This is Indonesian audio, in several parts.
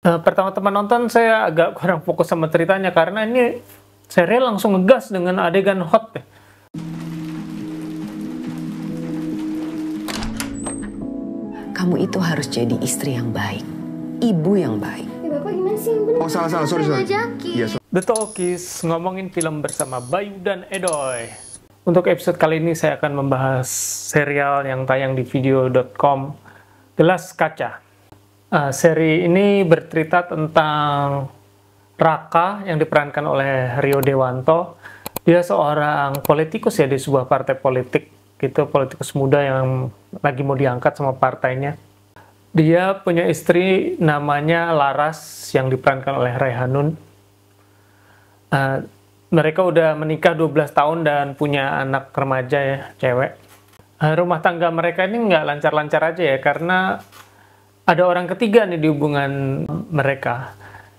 Pertama teman nonton saya agak kurang fokus sama ceritanya karena ini serial langsung ngegas dengan adegan hot ya. Kamu itu harus jadi istri yang baik, ibu yang baik. Ya Bapak gimana sih yang benar? Oh salah, sorry. Iya, The Talkies, ngomongin film bersama Bayu dan Edoy. Untuk episode kali ini saya akan membahas serial yang tayang di video.com, Gelas Kaca. Seri ini bercerita tentang Raka yang diperankan oleh Rio Dewanto. Dia seorang politikus ya di sebuah partai politik gitu, politikus muda yang lagi mau diangkat sama partainya. Dia punya istri namanya Laras yang diperankan oleh Raihanun. Mereka udah menikah 12 tahun dan punya anak remaja ya, cewek. Rumah tangga mereka ini nggak lancar-lancar aja ya, karena ada orang ketiga nih di hubungan mereka.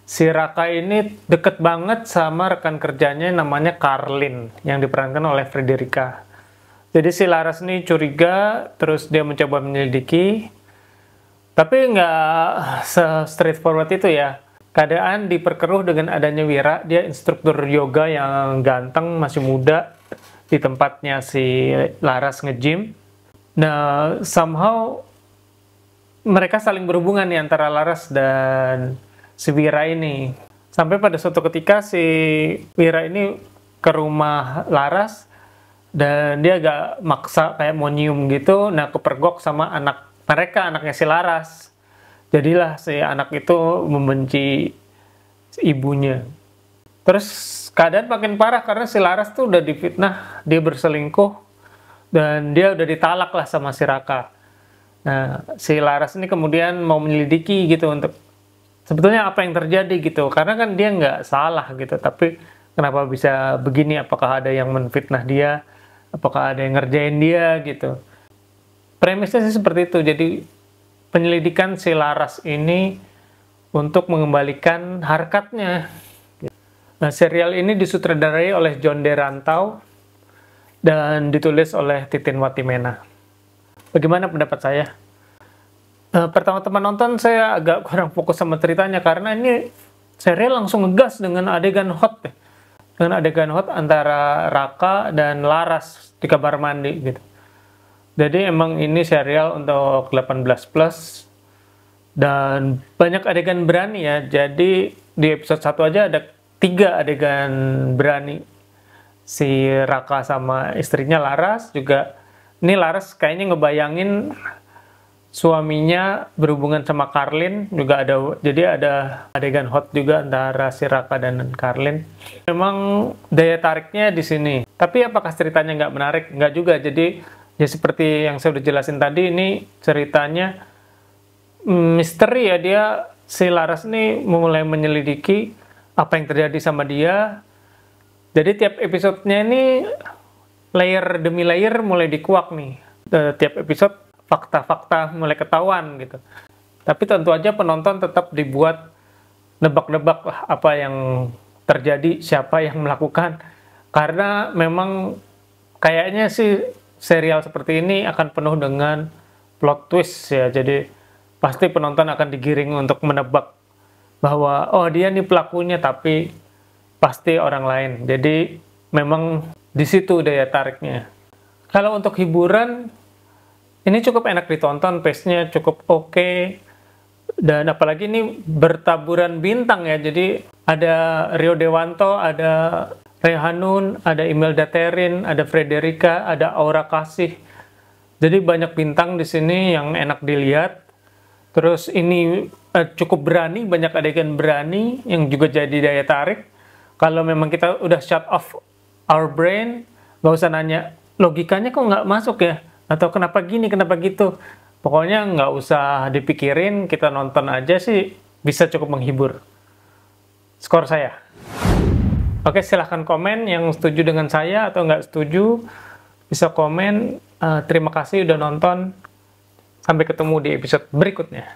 Si Raka ini deket banget sama rekan kerjanya namanya Karlin yang diperankan oleh Frederica. Jadi si Laras ini curiga, terus dia mencoba menyelidiki, tapi nggak se-straightforward itu ya. Keadaan diperkeruh dengan adanya Wira, dia instruktur yoga yang ganteng, masih muda, di tempatnya si Laras nge-gym. Nah, somehow mereka saling berhubungan nih antara Laras dan si Wira ini. Sampai pada suatu ketika si Wira ini ke rumah Laras, dan dia agak maksa kayak mau nyium gitu, nah kepergok sama anak mereka, anaknya si Laras. Jadilah si anak itu membenci ibunya. Terus keadaan makin parah karena si Laras tuh udah difitnah, dia berselingkuh, dan dia udah ditalak lah sama si Raka. Nah, si Laras ini kemudian mau menyelidiki gitu untuk sebetulnya apa yang terjadi gitu. Karena kan dia nggak salah gitu, tapi kenapa bisa begini, apakah ada yang menfitnah dia, apakah ada yang ngerjain dia gitu. Premisnya sih seperti itu. Jadi penyelidikan si Laras ini untuk mengembalikan harkatnya. Nah, serial ini disutradarai oleh John D. Rantau dan ditulis oleh Titin Watimena. Bagaimana pendapat saya? Pertama teman nonton saya agak kurang fokus sama ceritanya karena ini serial langsung ngegas dengan adegan hot ya. Dengan adegan hot antara Raka dan Laras di kamar mandi gitu. Jadi emang ini serial untuk 18+ dan banyak adegan berani ya. Jadi di episode 1 aja ada 3 adegan berani. Si Raka sama istrinya Laras juga. Ini Laras kayaknya ngebayangin suaminya berhubungan sama Karlin juga ada. Jadi ada adegan hot juga antara si Raka dan Karlin. Memang daya tariknya di sini. Tapi apakah ceritanya nggak menarik? Nggak juga. Jadi ya seperti yang saya udah jelasin tadi, ini ceritanya misteri ya. Dia si Laras ini mulai menyelidiki apa yang terjadi sama dia. Jadi tiap episodenya ini layer demi layer mulai dikuak nih. Tiap episode fakta-fakta mulai ketahuan gitu. Tapi tentu aja penonton tetap dibuat nebak-nebak lah apa yang terjadi, siapa yang melakukan. Karena memang kayaknya sih serial seperti ini akan penuh dengan plot twist ya. Jadi pasti penonton akan digiring untuk menebak bahwa oh dia nih pelakunya, tapi pasti orang lain. Jadi memang di situ daya tariknya. Kalau untuk hiburan, ini cukup enak ditonton, pace-nya cukup oke. Dan apalagi ini bertaburan bintang ya. Jadi ada Rio Dewanto, ada Raihanun, ada Imelda Therin, ada Frederica, ada Aura Kasih. Jadi banyak bintang di sini yang enak dilihat. Terus ini cukup berani, banyak adegan berani yang juga jadi daya tarik. Kalau memang kita udah shut off our brain, nggak usah nanya logikanya kok nggak masuk ya, atau kenapa gini, kenapa gitu. Pokoknya nggak usah dipikirin, kita nonton aja sih bisa cukup menghibur. Skor saya. Oke, silahkan komen yang setuju dengan saya atau nggak setuju. Bisa komen. Terima kasih udah nonton. Sampai ketemu di episode berikutnya.